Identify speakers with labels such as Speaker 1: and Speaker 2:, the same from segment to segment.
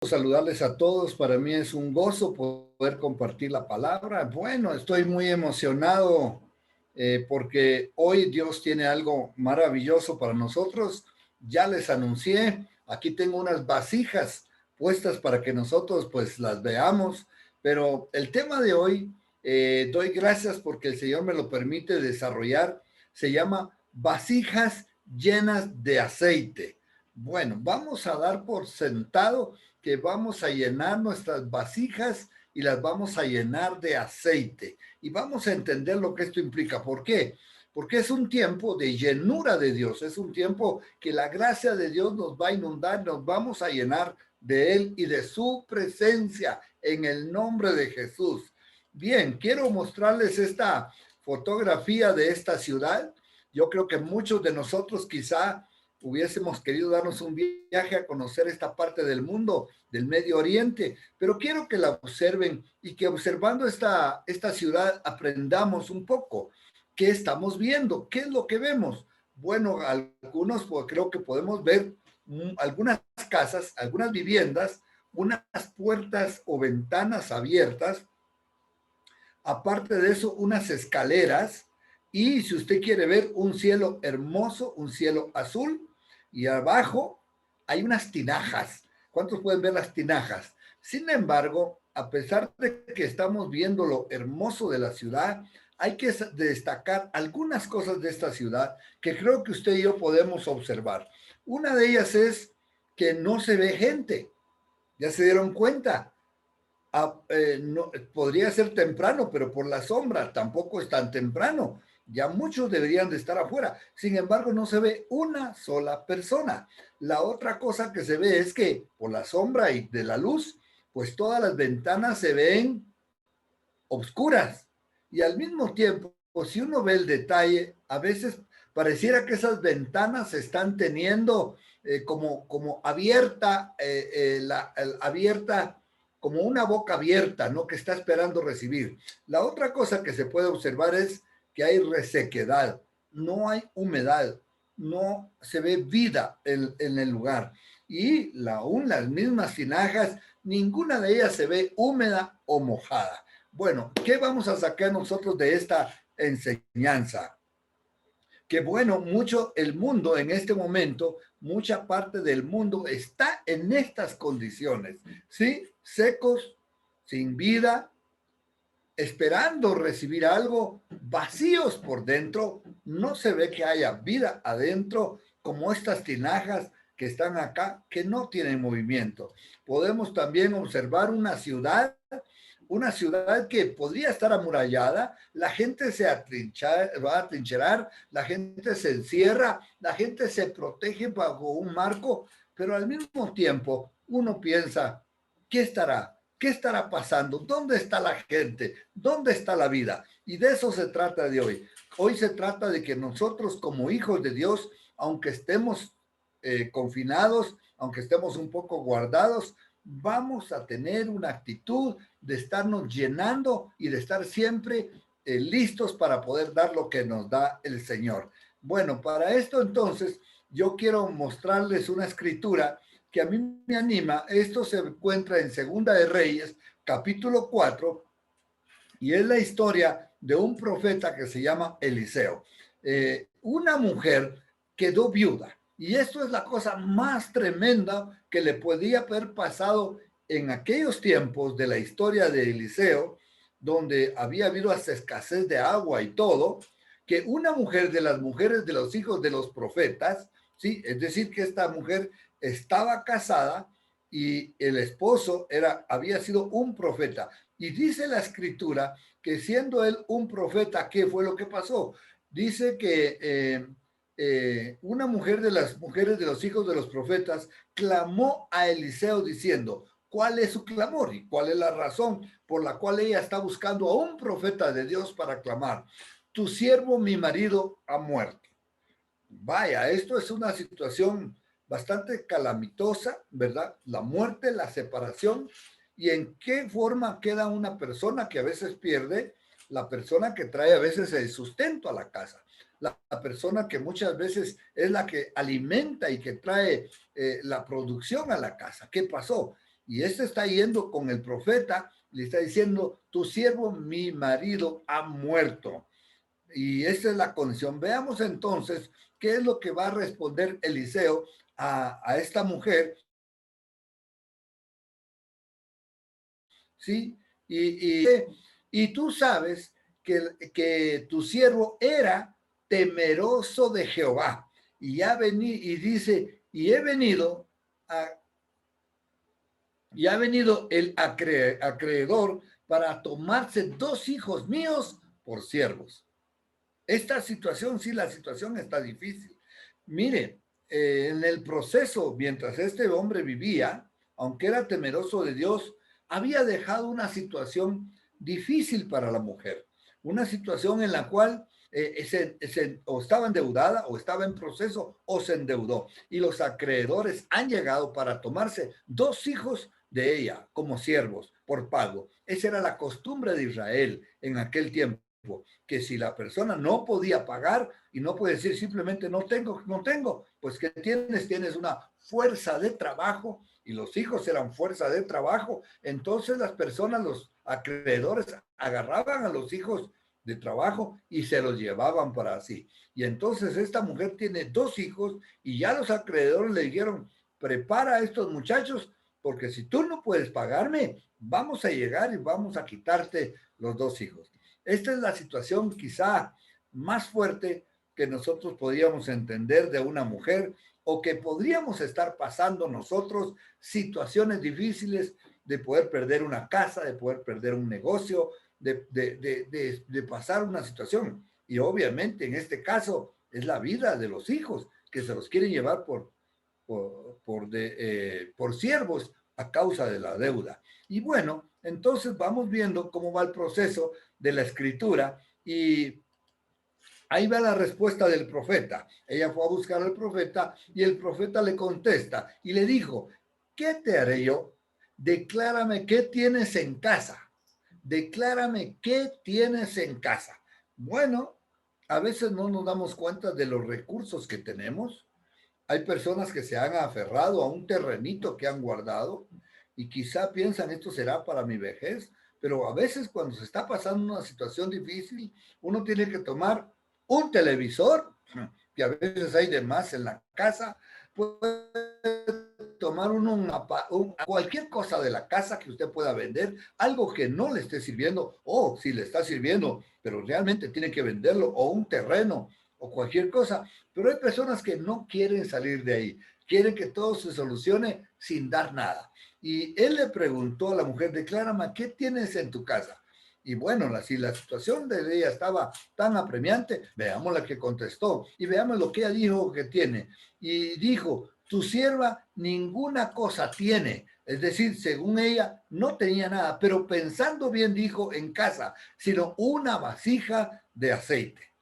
Speaker 1: Saludarles a todos. Para mí es un gozo poder compartir la palabra. Bueno, estoy muy emocionado porque hoy Dios tiene algo maravilloso para nosotros. Ya les anuncié, aquí tengo unas vasijas puestas para que nosotros pues las veamos, pero el tema de hoy, doy gracias porque el Señor me lo permite desarrollar, se llama vasijas llenas de aceite. Bueno, vamos a dar por sentado que vamos a llenar nuestras vasijas y las vamos a llenar de aceite. Y vamos a entender lo que esto implica. ¿Por qué? Porque es un tiempo de llenura de Dios, es un tiempo que la gracia de Dios nos va a inundar, nos vamos a llenar de Él y de su presencia en el nombre de Jesús. Bien, quiero mostrarles esta fotografía de esta ciudad. Yo creo que muchos de nosotros quizá hubiésemos querido darnos un viaje a conocer esta parte del mundo, del Medio Oriente, pero quiero que la observen y que observando esta ciudad aprendamos un poco qué estamos viendo, qué es lo que vemos. Bueno, algunos pues, creo que podemos ver algunas casas, algunas viviendas, unas puertas o ventanas abiertas, aparte de eso, unas escaleras y si usted quiere ver un cielo hermoso, un cielo azul, y abajo hay unas tinajas. ¿Cuántos pueden ver las tinajas? Sin embargo, a pesar de que estamos viendo lo hermoso de la ciudad, hay que destacar algunas cosas de esta ciudad que creo que usted y yo podemos observar. Una de ellas es que no se ve gente. ¿Ya se dieron cuenta? No, podría ser temprano, pero por la sombra tampoco es tan temprano. Ya muchos deberían de estar afuera. Sin embargo, no se ve una sola persona. La otra cosa que se ve es que por la sombra y de la luz, pues todas las ventanas se ven oscuras. Y al mismo tiempo, si uno ve el detalle, a veces pareciera que esas ventanas se están teniendo como abierta, abierta, como una boca abierta, ¿no? Que está esperando recibir. La otra cosa que se puede observar es que hay resequedad, no hay humedad, no se ve vida en el lugar. Y aún las mismas tinajas, ninguna de ellas se ve húmeda o mojada. Bueno, ¿qué vamos a sacar nosotros de esta enseñanza? Que bueno, mucho el mundo en este momento, mucha parte del mundo está en estas condiciones, ¿sí? Secos, sin vida, esperando recibir algo, vacíos por dentro, no se ve que haya vida adentro, como estas tinajas que están acá, que no tienen movimiento. Podemos también observar una ciudad que podría estar amurallada, la gente va a atrincherar, la gente se encierra, la gente se protege bajo un marco, pero al mismo tiempo uno piensa, ¿qué estará? ¿Qué estará pasando? ¿Dónde está la gente? ¿Dónde está la vida? Y de eso se trata de hoy. Hoy se trata de que nosotros como hijos de Dios, aunque estemos confinados, aunque estemos un poco guardados, vamos a tener una actitud de estarnos llenando y de estar siempre listos para poder dar lo que nos da el Señor. Bueno, para esto entonces yo quiero mostrarles una escritura que a mí me anima. Esto se encuentra en Segunda de Reyes, capítulo 4, y es la historia de un profeta que se llama Eliseo. Una mujer quedó viuda, y esto es la cosa más tremenda que le podía haber pasado en aquellos tiempos de la historia de Eliseo, donde había habido hasta escasez de agua y todo, que una mujer de las mujeres de los hijos de los profetas, ¿sí? Es decir, que esta mujer estaba casada y el esposo había sido un profeta. Y dice la escritura que siendo él un profeta, ¿qué fue lo que pasó? Dice que una mujer de las mujeres de los hijos de los profetas clamó a Eliseo diciendo, ¿cuál es su clamor y cuál es la razón por la cual ella está buscando a un profeta de Dios para clamar? Tu siervo, mi marido, ha muerto. Vaya, esto es una situación bastante calamitosa, ¿verdad? La muerte, la separación, y en qué forma queda una persona que a veces pierde, la persona que trae a veces el sustento a la casa, la persona que muchas veces es la que alimenta y que trae la producción a la casa. ¿Qué pasó? Y este está yendo con el profeta, le está diciendo, tu siervo, mi marido, ha muerto. Y esa es la condición. Veamos entonces qué es lo que va a responder Eliseo a esta mujer, ¿sí? Y tú sabes que tu siervo era temeroso de Jehová. Y dice, a, y ha venido el acreedor para tomarse 2 hijos míos por siervos. Esta situación, sí, la situación está difícil. Mire, en el proceso, mientras este hombre vivía, aunque era temeroso de Dios, había dejado una situación difícil para la mujer, una situación en la cual o estaba endeudada o estaba en proceso o se endeudó. Y los acreedores han llegado para tomarse 2 hijos de ella como siervos por pago. Esa era la costumbre de Israel en aquel tiempo, que si la persona no podía pagar y no puede decir simplemente no tengo, no tengo, pues que tienes una fuerza de trabajo, y los hijos eran fuerza de trabajo. Entonces las personas, los acreedores, agarraban a los hijos de trabajo y se los llevaban para sí. Y entonces esta mujer tiene 2 hijos y ya los acreedores le dijeron, prepara a estos muchachos, porque si tú no puedes pagarme, vamos a llegar y vamos a quitarte los 2 hijos. Esta es la situación quizá más fuerte que nosotros podríamos entender de una mujer, o que podríamos estar pasando nosotros, situaciones difíciles de poder perder una casa, de poder perder un negocio, de pasar una situación. Y obviamente en este caso es la vida de los hijos que se los quieren llevar por siervos a causa de la deuda. Y bueno, entonces vamos viendo cómo va el proceso de la escritura, y ahí va la respuesta del profeta. Ella fue a buscar al profeta y el profeta le contesta y le dijo, ¿qué te haré yo? Declárame qué tienes en casa. Declárame qué tienes en casa. Bueno, a veces no nos damos cuenta de los recursos que tenemos. Hay personas que se han aferrado a un terrenito que han guardado y quizá piensan esto será para mi vejez, pero a veces cuando se está pasando una situación difícil, uno tiene que tomar un televisor, que a veces hay de más en la casa, puede tomar cualquier cosa de la casa que usted pueda vender, algo que no le esté sirviendo, o si le está sirviendo, pero realmente tiene que venderlo, o un terreno, o cualquier cosa. Pero hay personas que no quieren salir de ahí, quieren que todo se solucione sin dar nada. Y él le preguntó a la mujer, declárame, ¿qué tienes en tu casa? Y bueno, si la situación de ella estaba tan apremiante, veamos la que contestó y veamos lo que ella dijo que tiene. Y dijo, tu sierva ninguna cosa tiene. Es decir, según ella, no tenía nada, pero pensando bien dijo en casa, sino una vasija de aceite.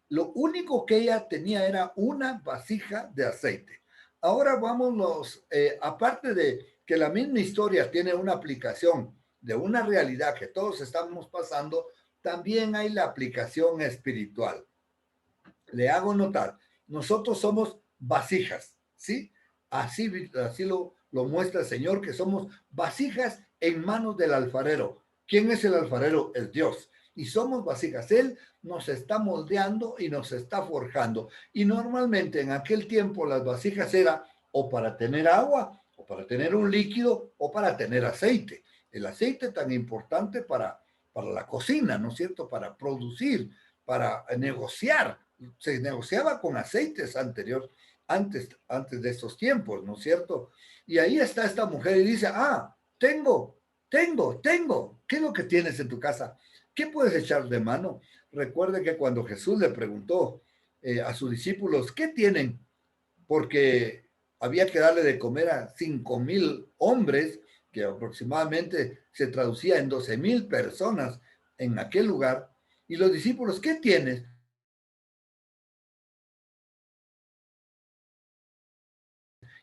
Speaker 1: Lo único que ella tenía era una vasija de aceite. Ahora vámonos, aparte de que la misma historia tiene una aplicación de una realidad que todos estamos pasando, también hay la aplicación espiritual. Le hago notar, nosotros somos vasijas, ¿sí? Así lo muestra el Señor, que somos vasijas en manos del alfarero. ¿Quién es el alfarero? Es Dios. Y somos vasijas. Él nos está moldeando y nos está forjando. Y normalmente en aquel tiempo las vasijas eran o para tener agua, o para tener un líquido, o para tener aceite. El aceite tan importante para la cocina, ¿no es cierto? Para producir, para negociar. Se negociaba con aceites antes de estos tiempos, ¿no es cierto? Y ahí está esta mujer y dice, tengo. ¿Qué es lo que tienes en tu casa? ¿Qué puedes echar de mano? Recuerde que cuando Jesús le preguntó a sus discípulos, ¿qué tienen? Porque había que darle de comer a 5,000 hombres, que aproximadamente se traducía en 12,000 personas en aquel lugar. Y los discípulos, ¿qué tienes?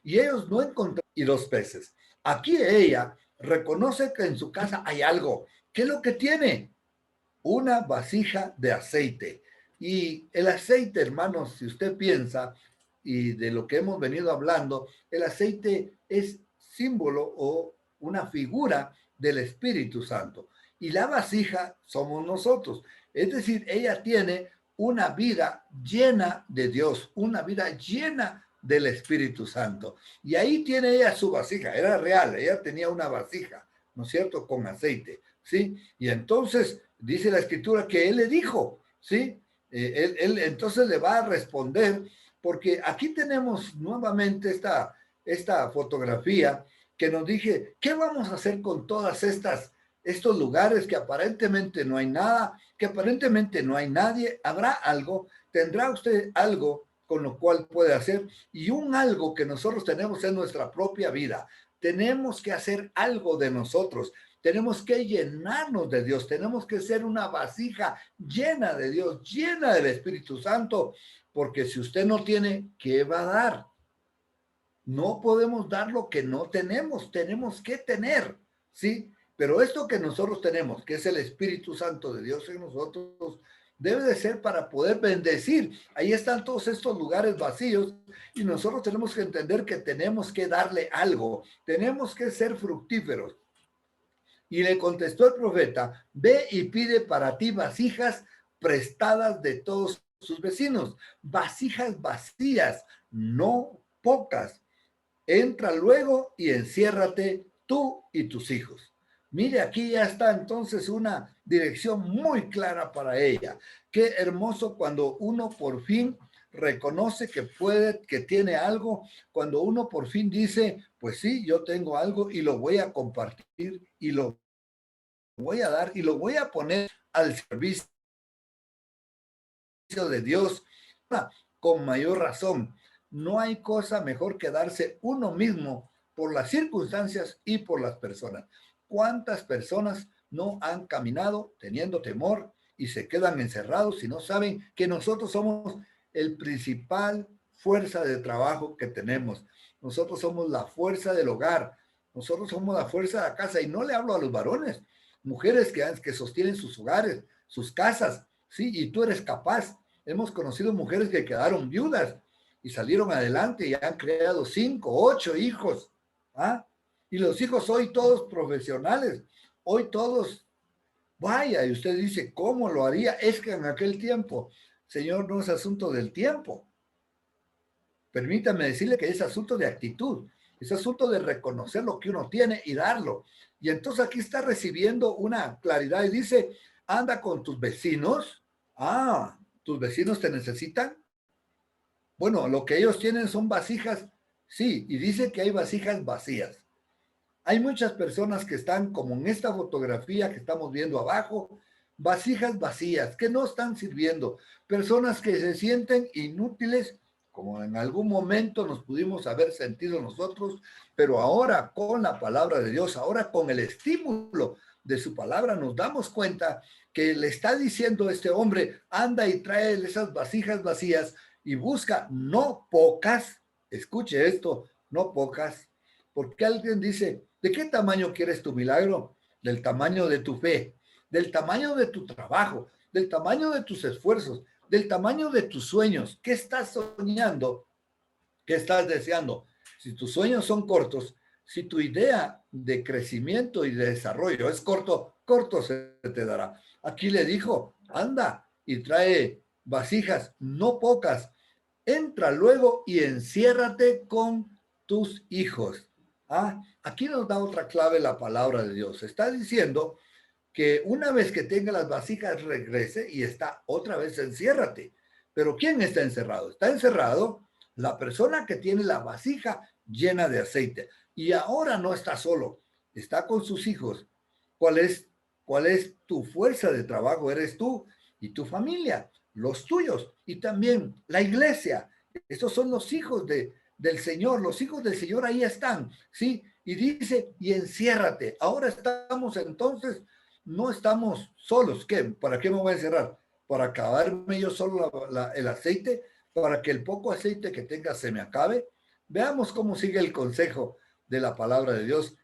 Speaker 1: Y ellos no encontraron, y los peces. Aquí ella reconoce que en su casa hay algo. ¿Qué es lo que tiene? Una vasija de aceite. Y el aceite, hermanos, si usted piensa, y de lo que hemos venido hablando, el aceite es símbolo o una figura del Espíritu Santo. Y la vasija somos nosotros. Es decir, ella tiene una vida llena de Dios, una vida llena del Espíritu Santo. Y ahí tiene ella su vasija, era real, ella tenía una vasija, ¿no es cierto?, con aceite, ¿sí? Y entonces dice la Escritura que él le dijo, ¿sí? Él entonces le va a responder, porque aquí tenemos nuevamente esta fotografía que nos dije, ¿qué vamos a hacer con todas estos lugares que aparentemente no hay nada, que aparentemente no hay nadie? ¿Habrá algo? ¿Tendrá usted algo con lo cual puede hacer? Y un algo que nosotros tenemos en nuestra propia vida. Tenemos que hacer algo de nosotros. Tenemos que llenarnos de Dios. Tenemos que ser una vasija llena de Dios, llena del Espíritu Santo. Porque si usted no tiene, ¿qué va a dar? No podemos dar lo que no tenemos. Tenemos que tener, ¿sí? Pero esto que nosotros tenemos, que es el Espíritu Santo de Dios en nosotros, debe de ser para poder bendecir. Ahí están todos estos lugares vacíos y nosotros tenemos que entender que tenemos que darle algo. Tenemos que ser fructíferos. Y le contestó el profeta, ve y pide para ti vasijas prestadas de todos sus vecinos, vasijas vacías, no pocas. Entra luego y enciérrate tú y tus hijos. Mire, aquí ya está entonces una dirección muy clara para ella. Qué hermoso cuando uno por fin reconoce que puede, que tiene algo, cuando uno por fin dice, pues sí, yo tengo algo y lo voy a compartir y lo voy a dar y lo voy a poner al servicio de Dios con mayor razón. No hay cosa mejor que darse uno mismo por las circunstancias y por las personas. ¿Cuántas personas no han caminado teniendo temor y se quedan encerrados y no saben que nosotros somos el principal fuerza de trabajo que tenemos? Nosotros somos la fuerza del hogar. Nosotros somos la fuerza de la casa. Y no le hablo a los varones, mujeres que sostienen sus hogares, sus casas, ¿sí? Y tú eres capaz. Hemos conocido mujeres que quedaron viudas y salieron adelante y han creado 5, 8 hijos. ¿Ah? Y los hijos hoy todos profesionales, hoy todos, vaya, y usted dice, ¿cómo lo haría? Es que en aquel tiempo, Señor, no es asunto del tiempo. Permítame decirle que es asunto de actitud, es asunto de reconocer lo que uno tiene y darlo. Y entonces aquí está recibiendo una claridad y dice, anda con tus vecinos. Ah, ¿tus vecinos te necesitan? Bueno, lo que ellos tienen son vasijas, sí, y dice que hay vasijas vacías. Hay muchas personas que están, como en esta fotografía que estamos viendo abajo, vasijas vacías, que no están sirviendo. Personas que se sienten inútiles, como en algún momento nos pudimos haber sentido nosotros, pero ahora con la palabra de Dios, ahora con el estímulo de su palabra, nos damos cuenta que le está diciendo este hombre, anda y trae esas vasijas vacías y busca no pocas, escuche esto, no pocas, porque alguien dice, ¿de qué tamaño quieres tu milagro? Del tamaño de tu fe, del tamaño de tu trabajo, del tamaño de tus esfuerzos, del tamaño de tus sueños. ¿Qué estás soñando? ¿Qué estás deseando? Si tus sueños son cortos, si tu idea de crecimiento y de desarrollo es corto, corto se te dará. Aquí le dijo, anda y trae vasijas, no pocas. Entra luego y enciérrate con tus hijos. Ah, aquí nos da otra clave la palabra de Dios. Está diciendo que una vez que tenga las vasijas regrese y está otra vez enciérrate. Pero ¿quién está encerrado? Está encerrado la persona que tiene la vasija llena de aceite. Y ahora no está solo, está con sus hijos. ¿Cuál es, cuál es tu fuerza de trabajo? Eres tú y tu familia, los tuyos y también la iglesia. Estos son los hijos del Señor. Los hijos del Señor ahí están, ¿sí? Y dice, y enciérrate. Ahora estamos entonces, no estamos solos. ¿Qué? ¿Para qué me voy a encerrar? ¿Para acabarme yo solo el aceite? ¿Para que el poco aceite que tenga se me acabe? Veamos cómo sigue el consejo de la palabra de Dios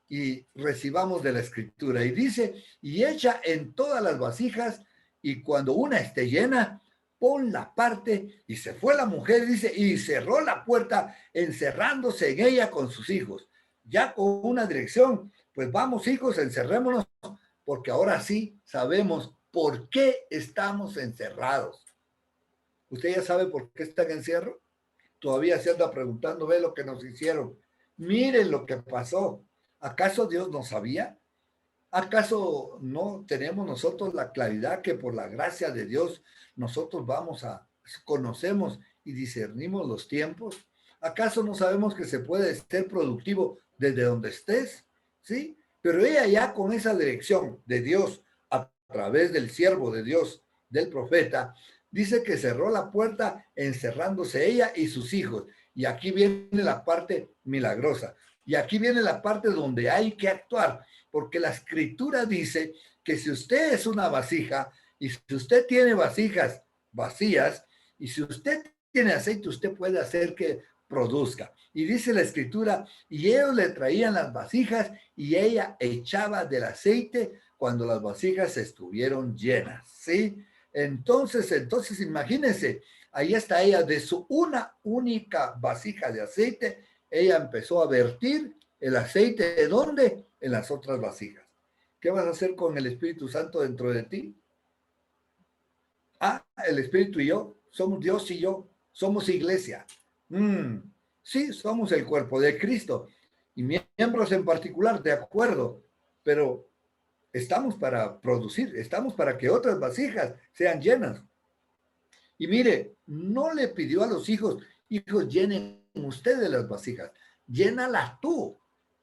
Speaker 1: y recibamos de la escritura. Y dice, y echa en todas las vasijas, y cuando una esté llena, pon la parte. Y se fue la mujer, dice, y cerró la puerta, encerrándose en ella con sus hijos. ya con una dirección. Pues vamos, hijos, encerrémonos, porque ahora sí sabemos por qué estamos encerrados. ¿Usted ya sabe por qué está en encierro? Todavía se anda preguntando, ve lo que nos hicieron. Miren lo que pasó. ¿Acaso Dios no sabía? ¿Acaso no tenemos nosotros la claridad que por la gracia de Dios nosotros conocemos y discernimos los tiempos? ¿Acaso no sabemos que se puede ser productivo desde donde estés? ¿Sí? Pero ella ya con esa dirección de Dios a través del siervo de Dios, del profeta, dice que cerró la puerta encerrándose ella y sus hijos. Y aquí viene la parte milagrosa. Y aquí viene la parte donde hay que actuar, porque la escritura dice que si usted es una vasija y si usted tiene vasijas vacías y si usted tiene aceite, usted puede hacer que produzca. Y dice la escritura, y ellos le traían las vasijas y ella echaba del aceite cuando las vasijas estuvieron llenas, ¿sí? Entonces imagínense, ahí está ella, de su una única vasija de aceite, ella empezó a vertir el aceite. ¿De dónde? En las otras vasijas. ¿Qué vas a hacer con el Espíritu Santo dentro de ti? El Espíritu y yo, somos Dios y yo, somos iglesia. Sí, somos el cuerpo de Cristo. Y miembros en particular, de acuerdo, pero estamos para producir, estamos para que otras vasijas sean llenas. Y mire, no le pidió a los hijos, hijos, llenen ustedes las vasijas, llénalas tú.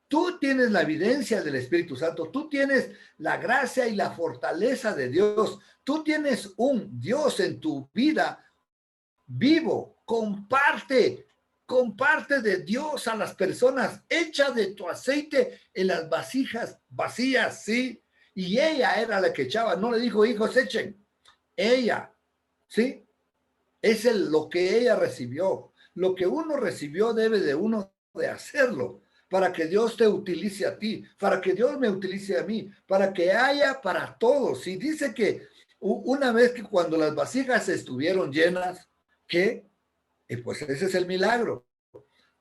Speaker 1: Tú tienes la evidencia del Espíritu Santo, tú tienes la gracia y la fortaleza de Dios, tú tienes un Dios en tu vida vivo, comparte de Dios a las personas, echa de tu aceite en las vasijas vacías, ¿sí? Y ella era la que echaba, no le dijo, hijos, echen, ella, ¿sí? Es lo que ella recibió. Lo que uno recibió debe de uno de hacerlo para que Dios te utilice a ti, para que Dios me utilice a mí, para que haya para todos. Y dice que una vez que cuando las vasijas estuvieron llenas, ¿qué? Pues ese es el milagro.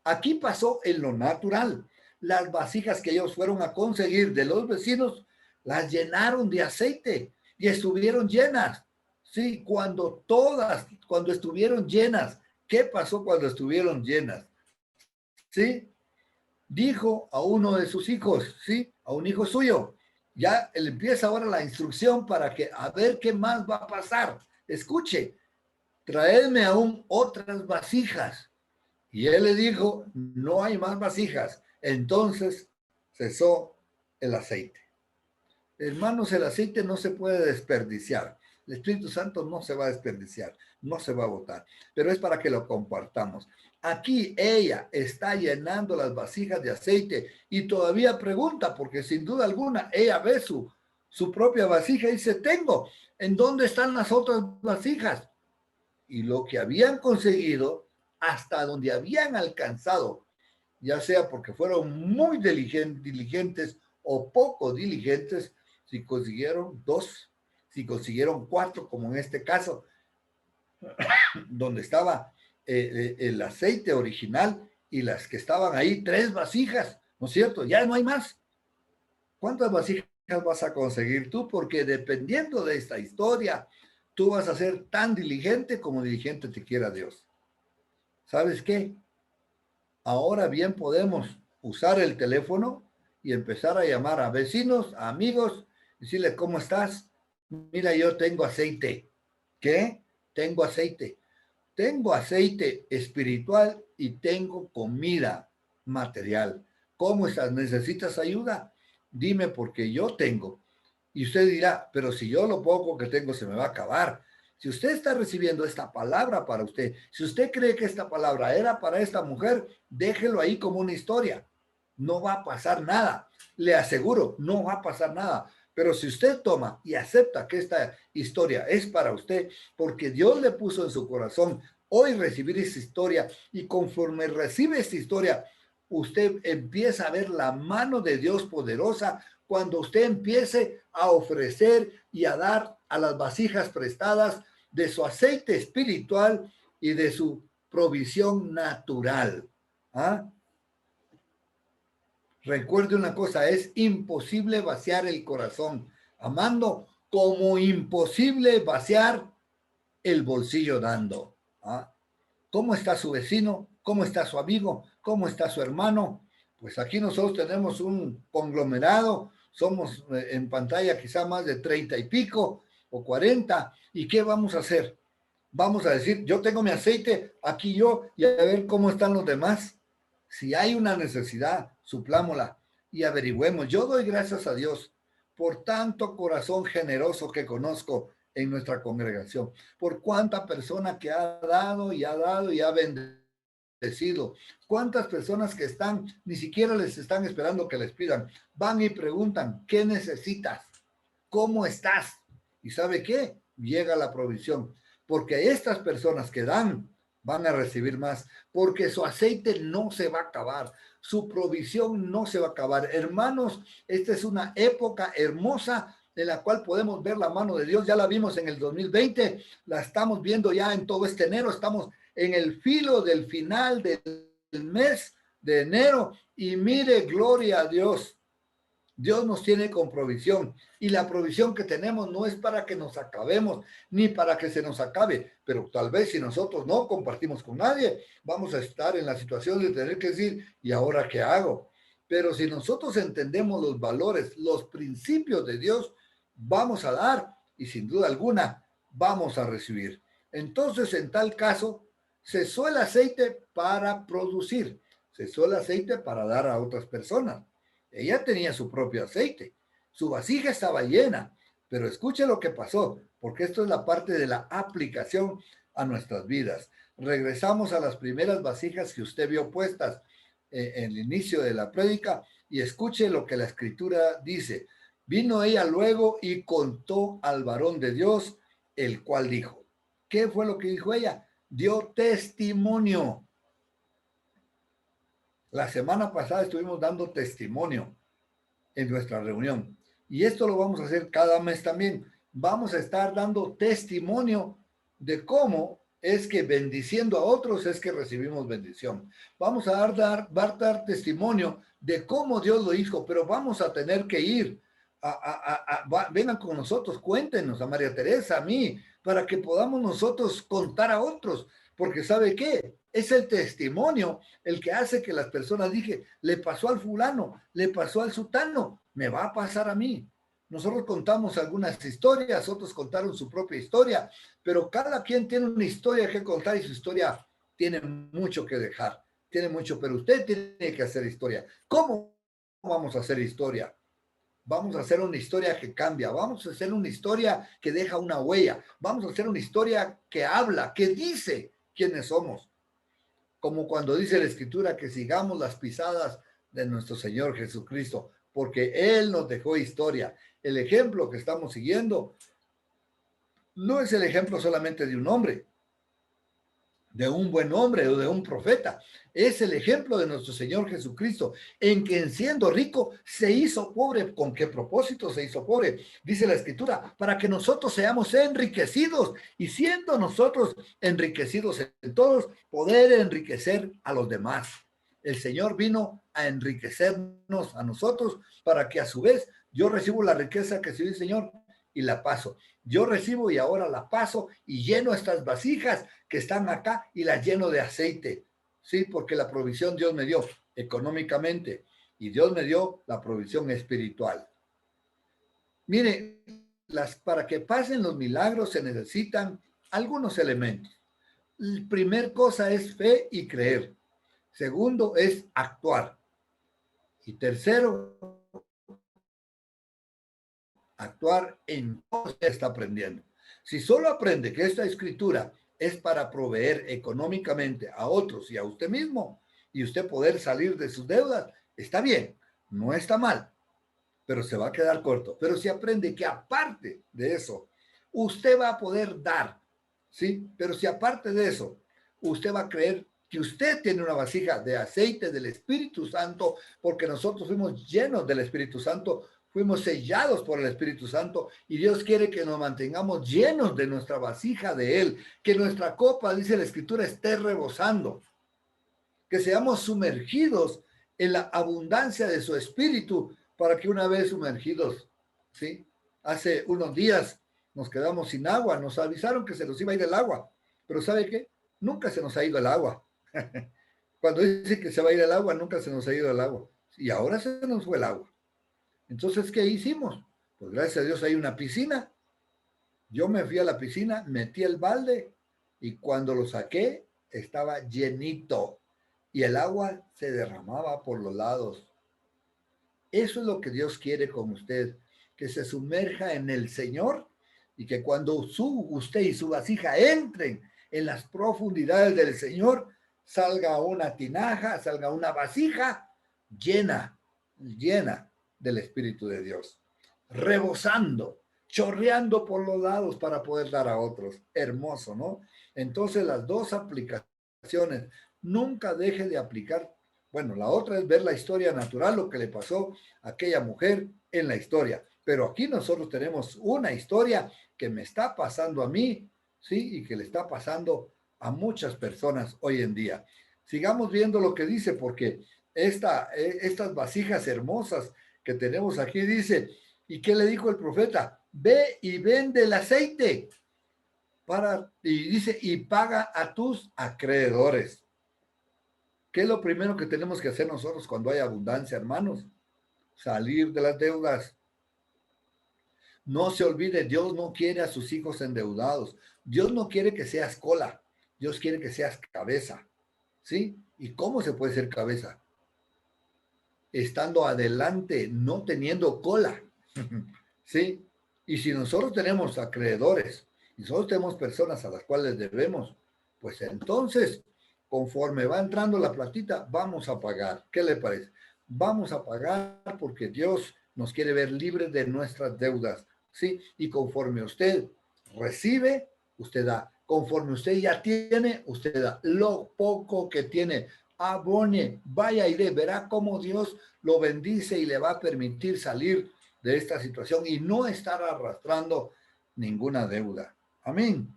Speaker 1: Aquí pasó en lo natural. Las vasijas que ellos fueron a conseguir de los vecinos, las llenaron de aceite y estuvieron llenas. Sí, cuando estuvieron llenas, ¿qué pasó cuando estuvieron llenas? Sí, dijo a uno de sus hijos, sí, a un hijo suyo, ya él empieza ahora la instrucción para que a ver qué más va a pasar. Escuche, traedme aún otras vasijas. Y él le dijo, no hay más vasijas. Entonces cesó el aceite. Hermanos, el aceite no se puede desperdiciar. El Espíritu Santo no se va a desperdiciar, no se va a botar, pero es para que lo compartamos. Aquí ella está llenando las vasijas de aceite y todavía pregunta, porque sin duda alguna ella ve su propia vasija y dice, tengo, ¿en dónde están las otras vasijas? Y lo que habían conseguido, hasta donde habían alcanzado, ya sea porque fueron muy diligentes o poco diligentes, si consiguieron dos, si consiguieron cuatro, como en este caso, donde estaba el aceite original y las que estaban ahí, tres vasijas, ¿no es cierto? Ya no hay más. ¿Cuántas vasijas vas a conseguir tú? Porque dependiendo de esta historia, tú vas a ser tan diligente como diligente te quiera Dios. ¿Sabes qué? Ahora bien podemos usar el teléfono y empezar a llamar a vecinos, a amigos, decirle, ¿cómo estás? Mira, yo tengo aceite. ¿Qué? Tengo aceite. Tengo aceite espiritual y tengo comida material. ¿Cómo estás? ¿Necesitas ayuda? Dime porque yo tengo. Y usted dirá, pero si yo lo poco que tengo se me va a acabar. Si usted está recibiendo esta palabra para usted, si usted cree que esta palabra era para esta mujer, déjelo ahí como una historia. No va a pasar nada. Le aseguro, no va a pasar nada. Pero si usted toma y acepta que esta historia es para usted, porque Dios le puso en su corazón hoy recibir esa historia, y conforme recibe esta historia, usted empieza a ver la mano de Dios poderosa cuando usted empiece a ofrecer y a dar a las vasijas prestadas de su aceite espiritual y de su provisión natural. ¿Ah? Recuerde una cosa, es imposible vaciar el corazón amando, como imposible vaciar el bolsillo dando. ¿Ah? ¿Cómo está su vecino? ¿Cómo está su amigo? ¿Cómo está su hermano? Pues aquí nosotros tenemos un conglomerado, somos en pantalla quizá más de 30 y pico o 40. ¿Y qué vamos a hacer? Vamos a decir, yo tengo mi aceite, aquí yo, y a ver cómo están los demás. Si hay una necesidad, suplámosla y averigüemos. Yo doy gracias a Dios por tanto corazón generoso que conozco en nuestra congregación, por cuánta persona que ha dado y ha dado y ha bendecido, cuántas personas que están, ni siquiera les están esperando que les pidan, van y preguntan, ¿qué necesitas? ¿Cómo estás? ¿Y sabe qué? Llega la provisión, porque estas personas que dan van a recibir más, porque su aceite no se va a acabar, su provisión no se va a acabar. Hermanos, esta es una época hermosa en la cual podemos ver la mano de Dios. Ya la vimos en el 2020, la estamos viendo ya en todo este enero, estamos en el filo del final del mes de enero y mire, gloria a Dios. Dios nos tiene con provisión y la provisión que tenemos no es para que nos acabemos ni para que se nos acabe, pero tal vez si nosotros no compartimos con nadie, vamos a estar en la situación de tener que decir, ¿y ahora qué hago? Pero si nosotros entendemos los valores, los principios de Dios, vamos a dar y sin duda alguna vamos a recibir. Entonces, en tal caso, cesó el aceite para producir, cesó el aceite para dar a otras personas. Ella tenía su propio aceite, su vasija estaba llena, pero escuche lo que pasó, porque esto es la parte de la aplicación a nuestras vidas. Regresamos a las primeras vasijas que usted vio puestas en el inicio de la prédica y escuche lo que la escritura dice. Vino ella luego y contó al varón de Dios, el cual dijo. ¿Qué fue lo que dijo ella? Dio testimonio. La semana pasada estuvimos dando testimonio en nuestra reunión y esto lo vamos a hacer cada mes también. Vamos a estar dando testimonio de cómo es que bendiciendo a otros es que recibimos bendición. Vamos a dar testimonio de cómo Dios lo hizo, pero vamos a tener que ir. Vengan con nosotros, cuéntenos a María Teresa, a mí, para que podamos nosotros contar a otros, porque ¿sabe qué? Es el testimonio el que hace que las personas digan, le pasó al fulano, le pasó al sutano, me va a pasar a mí. Nosotros contamos algunas historias, otros contaron su propia historia, pero cada quien tiene una historia que contar y su historia tiene mucho que dejar, tiene mucho, pero usted tiene que hacer historia. ¿Cómo vamos a hacer historia? Vamos a hacer una historia que cambia, vamos a hacer una historia que deja una huella, vamos a hacer una historia que habla, que dice quiénes somos. Como cuando dice la Escritura que sigamos las pisadas de nuestro Señor Jesucristo, porque Él nos dejó historia. El ejemplo que estamos siguiendo no es el ejemplo solamente de un hombre, de un buen hombre o de un profeta. Es el ejemplo de nuestro Señor Jesucristo, en que siendo rico se hizo pobre. ¿Con qué propósito se hizo pobre? Dice la Escritura, para que nosotros seamos enriquecidos y siendo nosotros enriquecidos en todos, poder enriquecer a los demás. El Señor vino a enriquecernos a nosotros para que a su vez yo recibo la riqueza que se dio el Señor y la paso. Yo recibo y ahora la paso y lleno estas vasijas que están acá y las lleno de aceite. Sí, porque la provisión Dios me dio económicamente y Dios me dio la provisión espiritual. Mire, para que pasen los milagros se necesitan algunos elementos. La primera cosa es fe y creer. Segundo es actuar. Y tercero, actuar en todo lo que está aprendiendo. Si solo aprende que esta escritura es para proveer económicamente a otros y a usted mismo y usted poder salir de sus deudas, está bien, no está mal, pero se va a quedar corto. Pero si aprende que aparte de eso, usted va a poder dar, ¿sí? Pero si aparte de eso, usted va a creer que usted tiene una vasija de aceite del Espíritu Santo, porque nosotros fuimos llenos del Espíritu Santo, fuimos sellados por el Espíritu Santo y Dios quiere que nos mantengamos llenos de nuestra vasija de Él, que nuestra copa, dice la Escritura, esté rebosando, que seamos sumergidos en la abundancia de su espíritu, para que una vez sumergidos, ¿sí? Hace unos días nos quedamos sin agua, nos avisaron que se nos iba a ir el agua, pero ¿sabe qué? Nunca se nos ha ido el agua. Cuando dice que se va a ir el agua, nunca se nos ha ido el agua. Y ahora se nos fue el agua. Entonces, ¿qué hicimos? Pues gracias a Dios hay una piscina. Yo me fui a la piscina, metí el balde y cuando lo saqué estaba llenito y el agua se derramaba por los lados. Eso es lo que Dios quiere con usted, que se sumerja en el Señor y que cuando usted y su vasija entren en las profundidades del Señor, salga una tinaja, salga una vasija llena, llena del Espíritu de Dios, rebosando, chorreando por los lados para poder dar a otros. Hermoso, ¿no? Entonces las dos aplicaciones, nunca deje de aplicar. Bueno, la otra es ver la historia natural, lo que le pasó a aquella mujer en la historia. Pero aquí nosotros tenemos una historia que me está pasando a mí, ¿sí? Y que le está pasando a muchas personas hoy en día. Sigamos viendo lo que dice, porque estas vasijas hermosas que tenemos aquí dice, ¿y qué le dijo el profeta? Ve y vende el aceite y dice, y paga a tus acreedores. ¿Qué es lo primero que tenemos que hacer nosotros cuando hay abundancia, hermanos? Salir de las deudas. No se olvide, Dios no quiere a sus hijos endeudados. Dios no quiere que seas cola. Dios quiere que seas cabeza. ¿Sí? ¿Y cómo se puede ser cabeza? Estando adelante, no teniendo cola. ¿Sí? Y si nosotros tenemos acreedores, y nosotros tenemos personas a las cuales debemos, pues entonces, conforme va entrando la platita, vamos a pagar. ¿Qué le parece? Vamos a pagar porque Dios nos quiere ver libres de nuestras deudas, ¿sí? Y conforme usted recibe, usted da. Conforme usted ya tiene, usted da. Lo poco que tiene, abone, vaya y dé, verá cómo Dios lo bendice y le va a permitir salir de esta situación y no estar arrastrando ninguna deuda. Amén.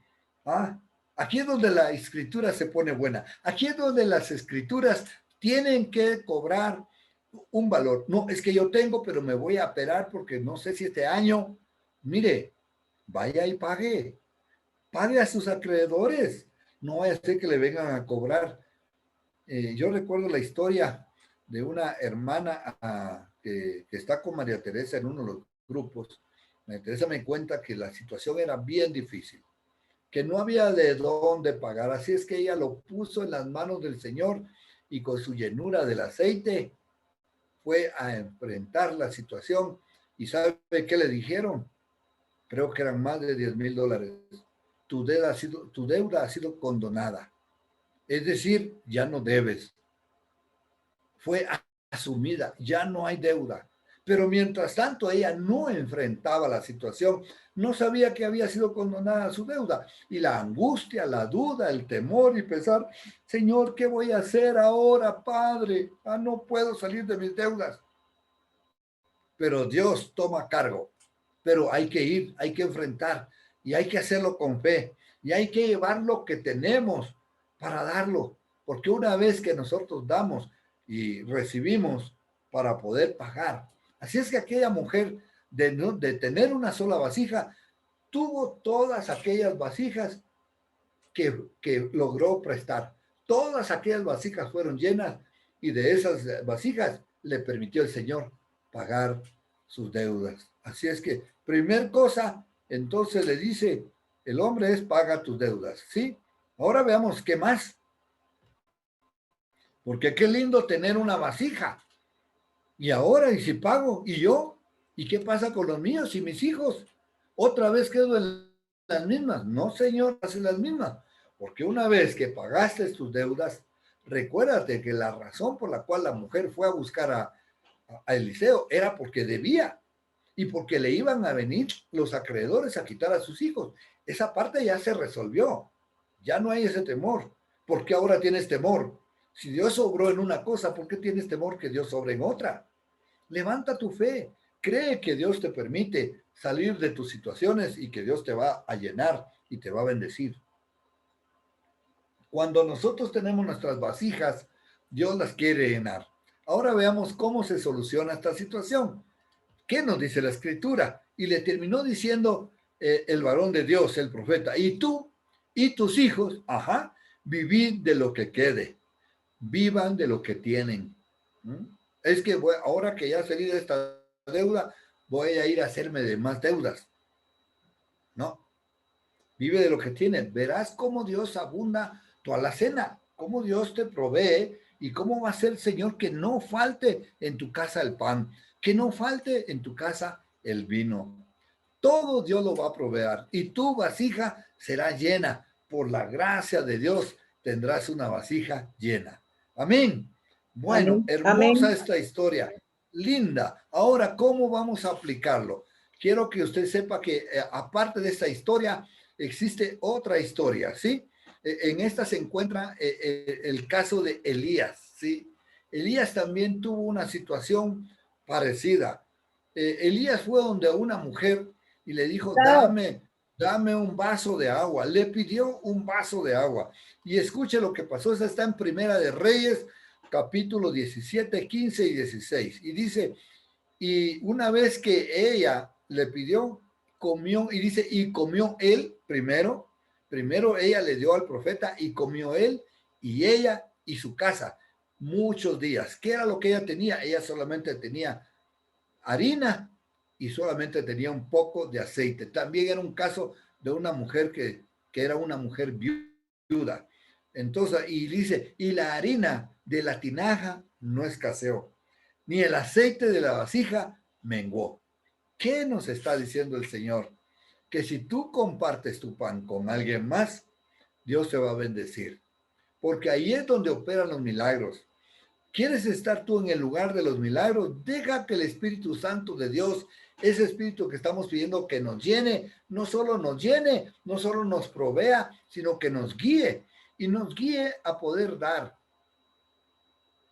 Speaker 1: ¿Ah? Aquí es donde la escritura se pone buena. Aquí es donde las escrituras tienen que cobrar un valor. No, es que yo tengo, pero me voy a esperar porque no sé si este año, mire, vaya y pague. Pague a sus acreedores. No vaya a ser que le vengan a cobrar. Yo recuerdo la historia de una hermana que está con María Teresa en uno de los grupos. María Teresa me cuenta que la situación era bien difícil, que no había de dónde pagar, así es que ella lo puso en las manos del Señor y con su llenura del aceite fue a enfrentar la situación. ¿Y sabe qué le dijeron? Creo que eran más de $10,000. Tu deuda ha sido condonada. Es decir, ya no debes. Fue asumida, ya no hay deuda. Pero mientras tanto ella no enfrentaba la situación, no sabía que había sido condonada a su deuda. Y la angustia, la duda, el temor y pensar, Señor, ¿qué voy a hacer ahora, Padre? No puedo salir de mis deudas. Pero Dios toma cargo. Pero hay que ir, hay que enfrentar y hay que hacerlo con fe. Y hay que llevar lo que tenemos para darlo. Porque una vez que nosotros damos, y recibimos para poder pagar. Así es que aquella mujer de tener una sola vasija, tuvo todas aquellas vasijas que logró prestar. Todas aquellas vasijas fueron llenas y de esas vasijas le permitió el Señor pagar sus deudas. Así es que, primer cosa, entonces le dice, el hombre es paga tus deudas, ¿sí? Ahora veamos qué más. Porque qué lindo tener una vasija. Y ahora, ¿y si pago? ¿Y yo? ¿Y qué pasa con los míos y mis hijos? ¿Otra vez quedo en las mismas? No, señor, hacen las mismas. Porque una vez que pagaste tus deudas, recuérdate que la razón por la cual la mujer fue a buscar a Eliseo era porque debía y porque le iban a venir los acreedores a quitar a sus hijos. Esa parte ya se resolvió. Ya no hay ese temor. ¿Por qué ahora tienes temor? Si Dios obró en una cosa, ¿por qué tienes temor que Dios obre en otra? Levanta tu fe. Cree que Dios te permite salir de tus situaciones y que Dios te va a llenar y te va a bendecir. Cuando nosotros tenemos nuestras vasijas, Dios las quiere llenar. Ahora veamos cómo se soluciona esta situación. ¿Qué nos dice la escritura? Y le terminó diciendo el varón de Dios, el profeta, y tú y tus hijos, ajá, vivid de lo que quede, vivan de lo que tienen. ¿Mm? Es que ahora que ya salí de esta deuda, voy a ir a hacerme de más deudas. No, vive de lo que tienes. Verás cómo Dios abunda tu alacena, cómo Dios te provee y cómo va a ser el Señor que no falte en tu casa el pan, que no falte en tu casa el vino. Todo Dios lo va a proveer y tu vasija será llena. Por la gracia de Dios tendrás una vasija llena. Amén. Bueno,
Speaker 2: Amén.
Speaker 1: hermosa
Speaker 2: Amén.
Speaker 1: esta historia, linda. Ahora, ¿cómo vamos a aplicarlo? Quiero que usted sepa que aparte de esta historia, existe otra historia, ¿sí? En esta se encuentra el caso de Elías, ¿sí? Elías también tuvo una situación parecida. Elías fue donde una mujer y le dijo, dame un vaso de agua. Le pidió un vaso de agua. Y escuche lo que pasó. Esa está en Primera de Reyes, capítulo 17, 15 y 16. Y dice, y una vez que ella le pidió, comió, y dice, y comió él primero ella le dio al profeta y comió él y ella y su casa muchos días. ¿Qué era lo que ella tenía? Ella solamente tenía harina y solamente tenía un poco de aceite. También era un caso de una mujer que era una mujer viuda. Entonces, y dice, y la harina de la tinaja no escaseó, ni el aceite de la vasija menguó. ¿Qué nos está diciendo el Señor? Que si tú compartes tu pan con alguien más, Dios te va a bendecir. Porque ahí es donde operan los milagros. ¿Quieres estar tú en el lugar de los milagros? Deja que el Espíritu Santo de Dios, ese Espíritu que estamos pidiendo que nos llene, no solo nos llene, no solo nos provea, sino que nos guíe y nos guíe a poder dar.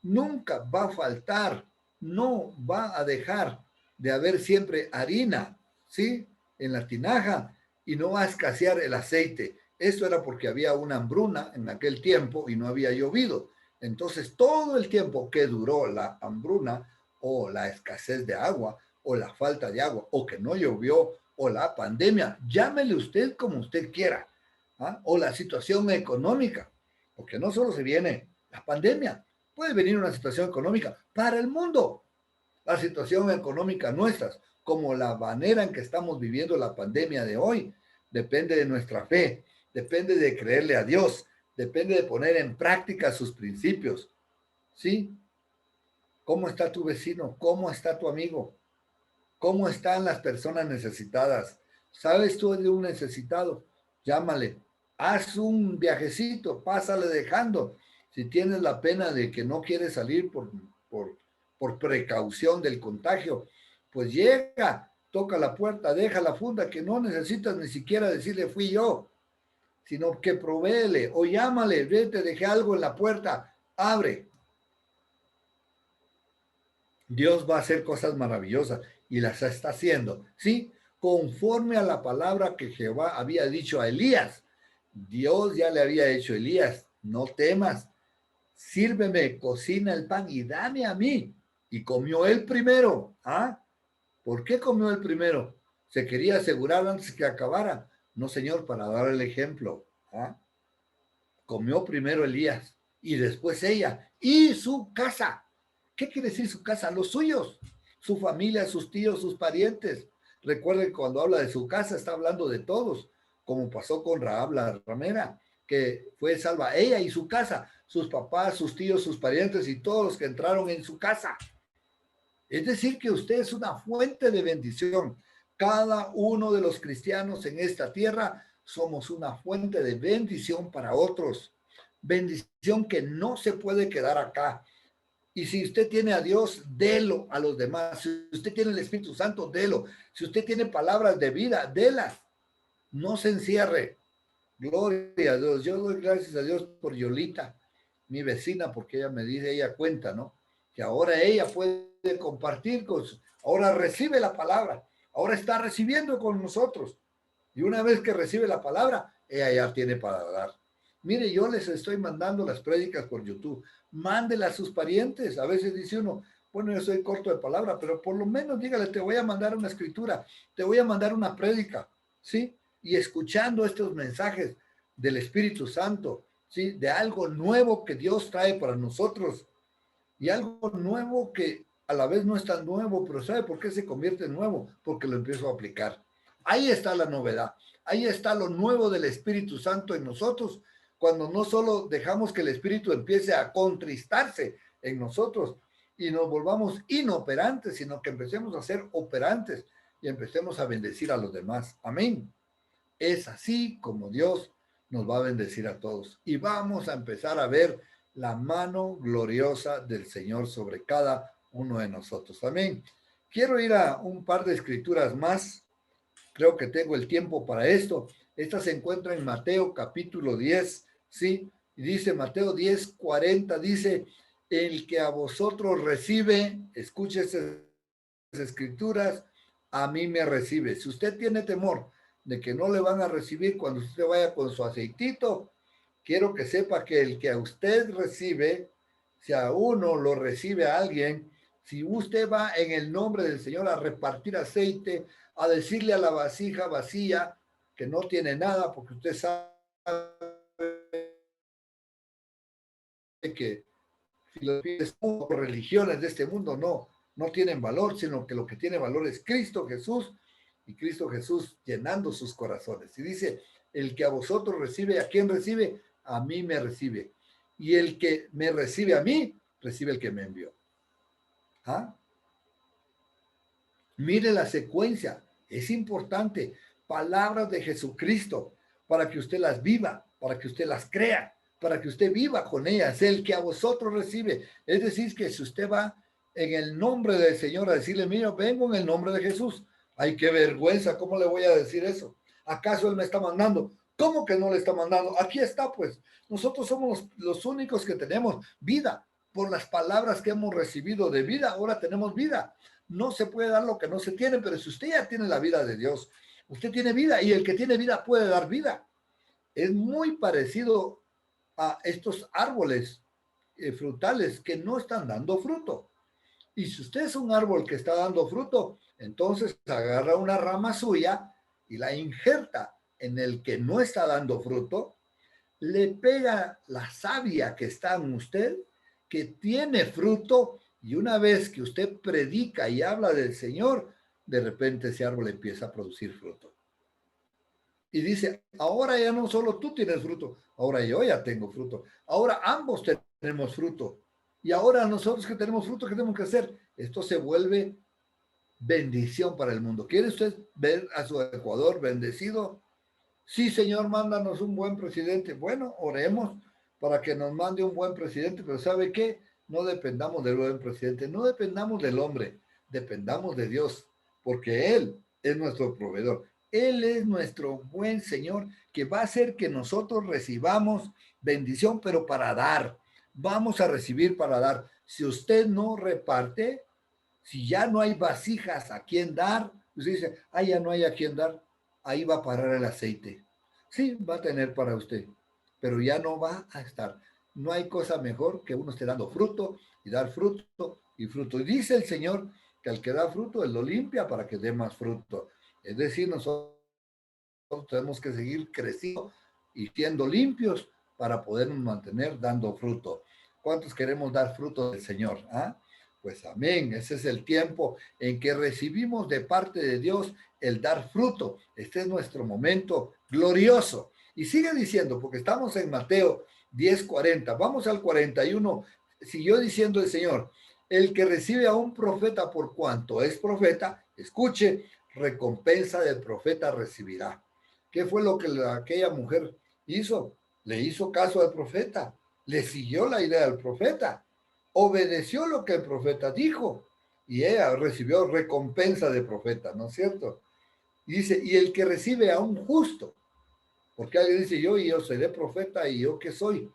Speaker 1: Nunca va a faltar, no va a dejar de haber siempre harina, ¿sí? En la tinaja y no va a escasear el aceite. Esto era porque había una hambruna en aquel tiempo y no había llovido. Entonces, todo el tiempo que duró la hambruna o la escasez de agua o la falta de agua o que no llovió o la pandemia, llámele usted como usted quiera, ¿ah? O la situación económica, porque no solo se viene la pandemia, puede venir una situación económica para el mundo. La situación económica nuestra, como la manera en que estamos viviendo la pandemia de hoy, depende de nuestra fe, depende de creerle a Dios, depende de poner en práctica sus principios. ¿Sí? ¿Cómo está tu vecino? ¿Cómo está tu amigo? ¿Cómo están las personas necesitadas? ¿Sabes tú de un necesitado? Llámale, haz un viajecito, pásale dejando. Si tienes la pena de que no quieres salir por precaución del contagio, pues llega, toca la puerta, deja la funda, que no necesitas ni siquiera decirle fui yo, sino que provéele o llámale, vete, dejé algo en la puerta, abre. Dios va a hacer cosas maravillosas y las está haciendo, ¿sí? Conforme a la palabra que Jehová había dicho a Elías. Dios ya le había dicho a Elías, no temas, sírveme, cocina el pan y dame a mí. Y comió él primero. ¿Ah? ¿Por qué comió él primero? Se quería asegurar antes que acabara. No, Señor, para dar el ejemplo. ¿Ah? Comió primero Elías y después ella y su casa. ¿Qué quiere decir su casa? Los suyos, su familia, sus tíos, sus parientes. Recuerden que cuando habla de su casa está hablando de todos, como pasó con Rahab la ramera, que fue salva ella y su casa, sus papás, sus tíos, sus parientes y todos los que entraron en su casa. Es decir, que usted es una fuente de bendición. Cada uno de los cristianos en esta tierra somos una fuente de bendición para otros. Bendición que no se puede quedar acá. Y si usted tiene a Dios, délo a los demás. Si usted tiene el Espíritu Santo, délo. Si usted tiene palabras de vida, délas. No se encierre. Gloria a Dios. Yo doy gracias a Dios por Yolita, mi vecina, porque ella me dice, ella cuenta, ¿no? Que ahora ella puede compartir ahora recibe la palabra, ahora está recibiendo con nosotros. Y una vez que recibe la palabra, ella ya tiene para dar. Mire, yo les estoy mandando las prédicas por YouTube. Mándelas a sus parientes. A veces dice uno, bueno, yo soy corto de palabra, pero por lo menos dígale, te voy a mandar una escritura, te voy a mandar una prédica, ¿sí? Y escuchando estos mensajes del Espíritu Santo, ¿sí? De algo nuevo que Dios trae para nosotros y algo nuevo que a la vez no es tan nuevo, pero ¿sabe por qué se convierte en nuevo? Porque lo empiezo a aplicar. Ahí está la novedad, ahí está lo nuevo del Espíritu Santo en nosotros, cuando no solo dejamos que el Espíritu empiece a contristarse en nosotros y nos volvamos inoperantes, sino que empecemos a ser operantes y empecemos a bendecir a los demás. Amén. Es así como Dios nos va a bendecir a todos. Y vamos a empezar a ver la mano gloriosa del Señor sobre cada uno de nosotros. Amén. Quiero ir a un par de escrituras más. Creo que tengo el tiempo para esto. Esta se encuentra en Mateo capítulo 10, ¿sí? Y dice Mateo 10:40, dice, el que a vosotros recibe, escuche esas escrituras, a mí me recibe. Si usted tiene temor de que no le van a recibir cuando usted vaya con su aceitito, quiero que sepa que el que a usted recibe, si a uno lo recibe a alguien, si usted va en el nombre del Señor a repartir aceite, a decirle a la vasija vacía que no tiene nada, porque usted sabe que filosofías o religiones de este mundo no tienen valor, sino que lo que tiene valor es Cristo Jesús y Cristo Jesús llenando sus corazones. Y dice, el que a vosotros recibe, ¿a quién recibe? A mí me recibe. Y el que me recibe a mí, recibe el que me envió. ¿Ah? Mire la secuencia, es importante. Palabras de Jesucristo para que usted las viva, para que usted las crea, para que usted viva con ellas. El que a vosotros recibe. Es decir, que si usted va en el nombre del Señor a decirle, mira, vengo en el nombre de Jesús. Ay, qué vergüenza, ¿cómo le voy a decir eso? ¿Acaso Él me está mandando? ¿Cómo que no le está mandando? Aquí está, pues. Nosotros somos los únicos que tenemos vida. Por las palabras que hemos recibido de vida, ahora tenemos vida. No se puede dar lo que no se tiene, pero si usted ya tiene la vida de Dios, usted tiene vida y el que tiene vida puede dar vida. Es muy parecido a estos árboles frutales que no están dando fruto. Y si usted es un árbol que está dando fruto, entonces agarra una rama suya y la injerta en el que no está dando fruto, le pega la savia que está en usted, que tiene fruto, y una vez que usted predica y habla del Señor, de repente ese árbol empieza a producir fruto. Y dice, ahora ya no solo tú tienes fruto, ahora yo ya tengo fruto. Ahora ambos tenemos fruto. Y ahora nosotros que tenemos fruto, ¿qué tenemos que hacer? Esto se vuelve bendición para el mundo. ¿Quiere usted ver a su Ecuador bendecido? Sí, Señor, mándanos un buen presidente. Bueno, oremos para que nos mande un buen presidente, pero ¿sabe qué? No dependamos del buen presidente, no dependamos del hombre, dependamos de Dios, porque Él es nuestro proveedor. Él es nuestro buen Señor que va a hacer que nosotros recibamos bendición, pero para dar. Vamos a recibir para dar. Si usted no reparte, si ya no hay vasijas a quien dar, usted dice, ah, ya no hay a quien dar, ahí va a parar el aceite. Sí, va a tener para usted, pero ya no va a estar. No hay cosa mejor que uno esté dando fruto y dar fruto y fruto. Y dice el Señor que al que da fruto, Él lo limpia para que dé más fruto. Es decir, nosotros tenemos que seguir creciendo y siendo limpios para podernos mantener dando fruto. ¿Cuántos queremos dar fruto del Señor? ¿Ah? Pues amén, ese es el tiempo en que recibimos de parte de Dios el dar fruto. Este es nuestro momento glorioso. Y sigue diciendo, porque estamos en Mateo 10:40, vamos al 41, siguió diciendo el Señor, el que recibe a un profeta por cuanto es profeta, escuche, recompensa del profeta recibirá. ¿Qué fue lo que aquella mujer hizo? Le hizo caso al profeta, le siguió la idea del profeta, obedeció lo que el profeta dijo y ella recibió recompensa de profeta, ¿no es cierto? Y dice, y el que recibe a un justo, porque alguien dice, yo seré profeta y yo qué soy.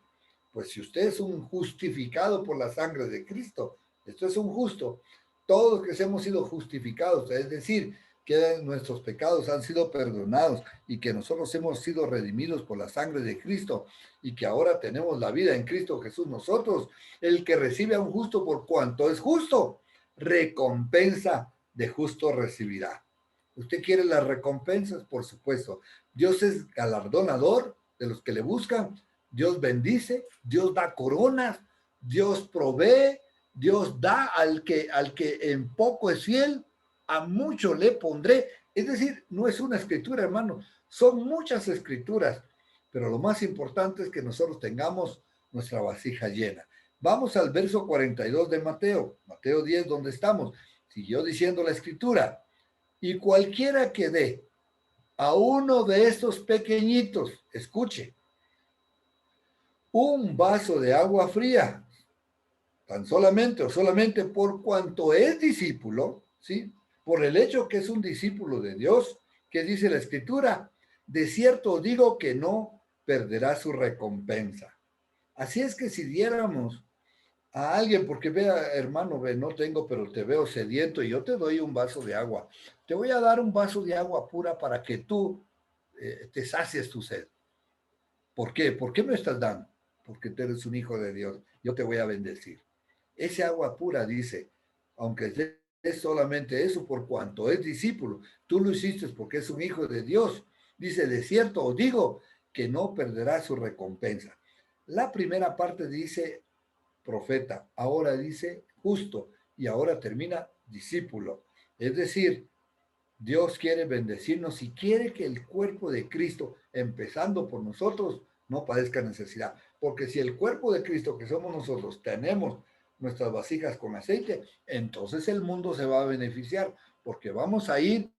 Speaker 1: Pues si usted es un justificado por la sangre de Cristo, esto es un justo, todos que hemos sido justificados, es decir, que nuestros pecados han sido perdonados y que nosotros hemos sido redimidos por la sangre de Cristo y que ahora tenemos la vida en Cristo Jesús nosotros, el que recibe a un justo por cuanto es justo, recompensa de justo recibirá. ¿Usted quiere las recompensas? Por supuesto. Dios es galardonador de los que le buscan. Dios bendice, Dios da coronas, Dios provee, Dios da al que en poco es fiel, a mucho le pondré. Es decir, no es una escritura, hermano, son muchas escrituras, pero lo más importante es que nosotros tengamos nuestra vasija llena. Vamos al verso 42 de Mateo, Mateo 10, donde estamos. Siguió diciendo la escritura, y cualquiera que dé a uno de estos pequeñitos, escuche, un vaso de agua fría, tan solamente o solamente por cuanto es discípulo, ¿sí? Por el hecho que es un discípulo de Dios, que dice la escritura, de cierto digo que no perderá su recompensa. Así es que si diéramos a alguien, porque vea, hermano, ve, no tengo, pero te veo sediento y yo te doy un vaso de agua. Te voy a dar un vaso de agua pura para que tú te sacies tu sed. ¿Por qué? ¿Por qué me estás dando? Porque tú eres un hijo de Dios. Yo te voy a bendecir. Ese agua pura, dice, aunque es solamente eso por cuanto es discípulo, tú lo hiciste porque es un hijo de Dios. Dice, de cierto os digo que no perderá su recompensa. La primera parte dice profeta, ahora dice justo y ahora termina discípulo. Es decir, Dios quiere bendecirnos y quiere que el cuerpo de Cristo, empezando por nosotros, no padezca necesidad. Porque si el cuerpo de Cristo, que somos nosotros, tenemos nuestras vasijas con aceite, entonces el mundo se va a beneficiar, porque vamos a ir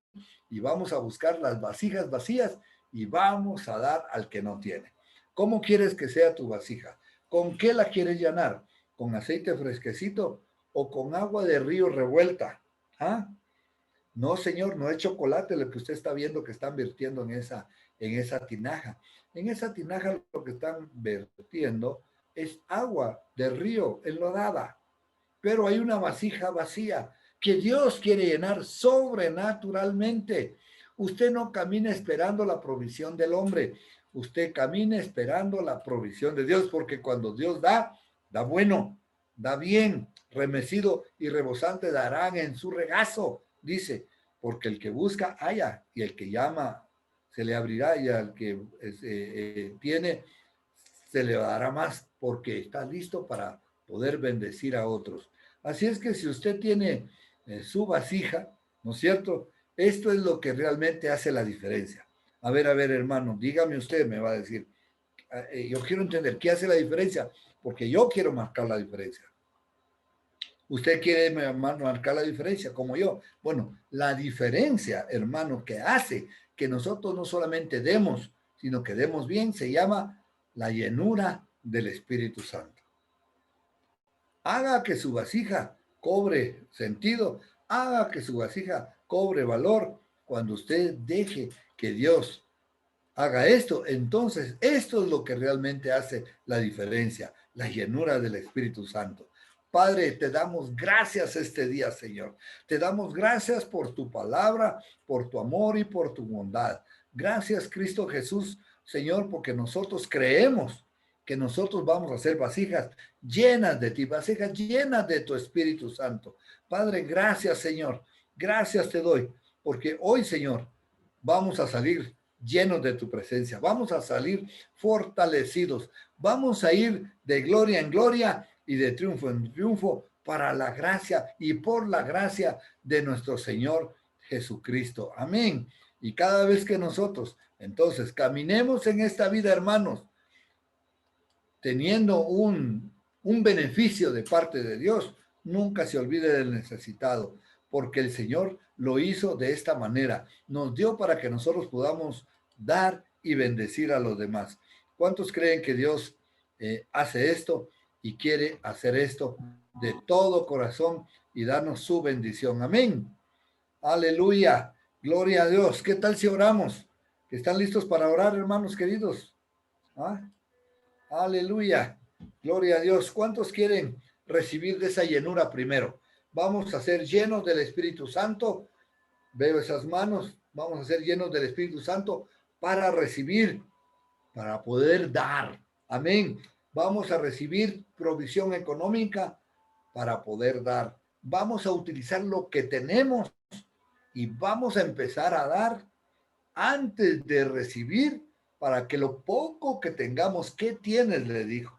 Speaker 1: y vamos a buscar las vasijas vacías y vamos a dar al que no tiene. ¿Cómo quieres que sea tu vasija? ¿Con qué la quieres llenar? ¿Con aceite fresquecito o con agua de río revuelta? ¿Ah? No, señor, no es chocolate lo que usted está viendo que están vertiendo en esa tinaja. En esa tinaja lo que están vertiendo es agua de río enlodada, pero hay una vasija vacía que Dios quiere llenar sobrenaturalmente. Usted no camina esperando la provisión del hombre, usted camina esperando la provisión de Dios, porque cuando Dios da, da bueno, da bien, remecido y rebosante darán en su regazo, dice, porque el que busca halla y el que llama se le abrirá y al que tiene se le dará más porque está listo para poder bendecir a otros. Así es que si usted tiene su vasija, ¿no es cierto? Esto es lo que realmente hace la diferencia. A ver, hermano, dígame usted, me va a decir, yo quiero entender, ¿qué hace la diferencia? Porque yo quiero marcar la diferencia. Usted quiere marcar la diferencia, como yo. Bueno, la diferencia, hermano, que hace que nosotros no solamente demos, sino que demos bien, se llama la llenura del Espíritu Santo. Haga que su vasija cobre sentido, haga que su vasija cobre valor cuando usted deje que Dios haga esto. Entonces, esto es lo que realmente hace la diferencia, la llenura del Espíritu Santo. Padre, te damos gracias este día, Señor. Te damos gracias por tu palabra, por tu amor y por tu bondad. Gracias, Cristo Jesús, Señor, porque nosotros creemos que nosotros vamos a ser vasijas llenas de ti, vasijas llenas de tu Espíritu Santo. Padre, gracias, Señor. Gracias te doy, porque hoy, Señor, vamos a salir llenos de tu presencia, vamos a salir fortalecidos, vamos a ir de gloria en gloria y de triunfo en triunfo para la gracia y por la gracia de nuestro Señor Jesucristo. Amén. Y cada vez que nosotros entonces caminemos en esta vida, hermanos, teniendo un beneficio de parte de Dios, nunca se olvide del necesitado, porque el Señor lo hizo de esta manera. Nos dio para que nosotros podamos dar y bendecir a los demás. ¿Cuántos creen que Dios hace esto y quiere hacer esto de todo corazón y darnos su bendición? Amén. Aleluya. Gloria a Dios. ¿Qué tal si oramos? ¿Están listos para orar, hermanos queridos? ¿Ah? Aleluya. Gloria a Dios. ¿Cuántos quieren recibir de esa llenura primero? Vamos a ser llenos del Espíritu Santo Veo esas manos. Vamos a ser llenos del Espíritu Santo para recibir, para poder dar. Amén. Vamos a recibir provisión económica para poder dar. Vamos a utilizar lo que tenemos y vamos a empezar a dar antes de recibir para que lo poco que tengamos, ¿qué tienes? Le dijo,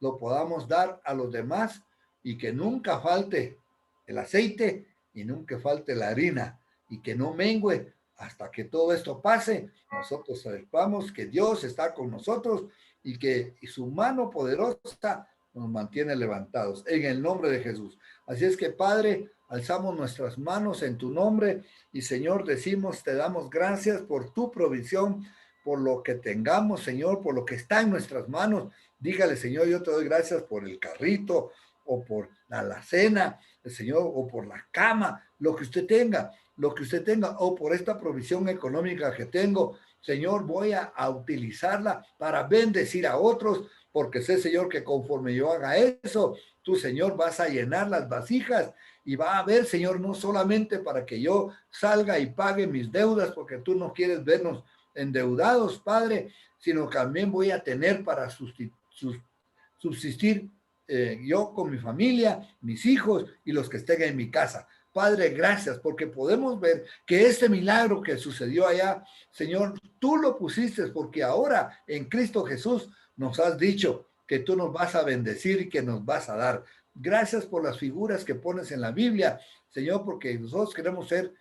Speaker 1: lo podamos dar a los demás y que nunca falte el aceite y nunca falte la harina y que no mengue hasta que todo esto pase. Nosotros sepamos que Dios está con nosotros y que su mano poderosa nos mantiene levantados en el nombre de Jesús. Así es que, Padre, alzamos nuestras manos en tu nombre y, Señor, decimos, te damos gracias por tu provisión, por lo que tengamos, Señor, por lo que está en nuestras manos. Dígale, Señor, yo te doy gracias por el carrito o por la alacena, Señor, o por la cama, lo que usted tenga, o por esta provisión económica que tengo. Señor, voy a utilizarla para bendecir a otros, porque sé, Señor, que conforme yo haga eso, tú, Señor, vas a llenar las vasijas y va a haber, Señor, no solamente para que yo salga y pague mis deudas, porque tú no quieres vernos endeudados, Padre, sino que también voy a tener para subsistir yo con mi familia, mis hijos y los que estén en mi casa. Padre, gracias, porque podemos ver que este milagro que sucedió allá, Señor, tú lo pusiste, porque ahora en Cristo Jesús nos has dicho que tú nos vas a bendecir y que nos vas a dar. Gracias por las figuras que pones en la Biblia, Señor, porque nosotros queremos ser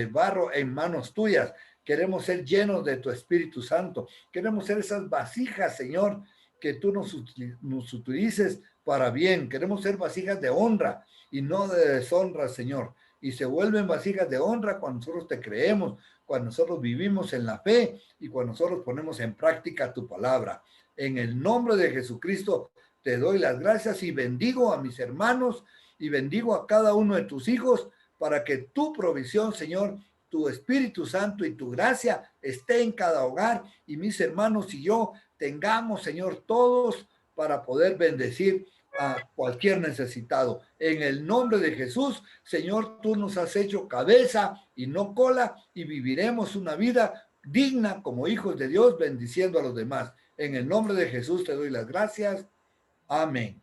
Speaker 1: barro en manos tuyas. Queremos ser llenos de tu Espíritu Santo. Queremos ser esas vasijas, Señor, que tú nos utilices para bien. Queremos ser vasijas de honra y no de deshonra, Señor. Y se vuelven vasijas de honra cuando nosotros te creemos, cuando nosotros vivimos en la fe y cuando nosotros ponemos en práctica tu palabra. En el nombre de Jesucristo te doy las gracias y bendigo a mis hermanos y bendigo a cada uno de tus hijos para que tu provisión, Señor, tu Espíritu Santo y tu gracia esté en cada hogar y mis hermanos y yo tengamos, Señor, todos para poder bendecir a cualquier necesitado. En el nombre de Jesús, Señor, tú nos has hecho cabeza y no cola y viviremos una vida digna como hijos de Dios, bendiciendo a los demás. En el nombre de Jesús te doy las gracias. Amén.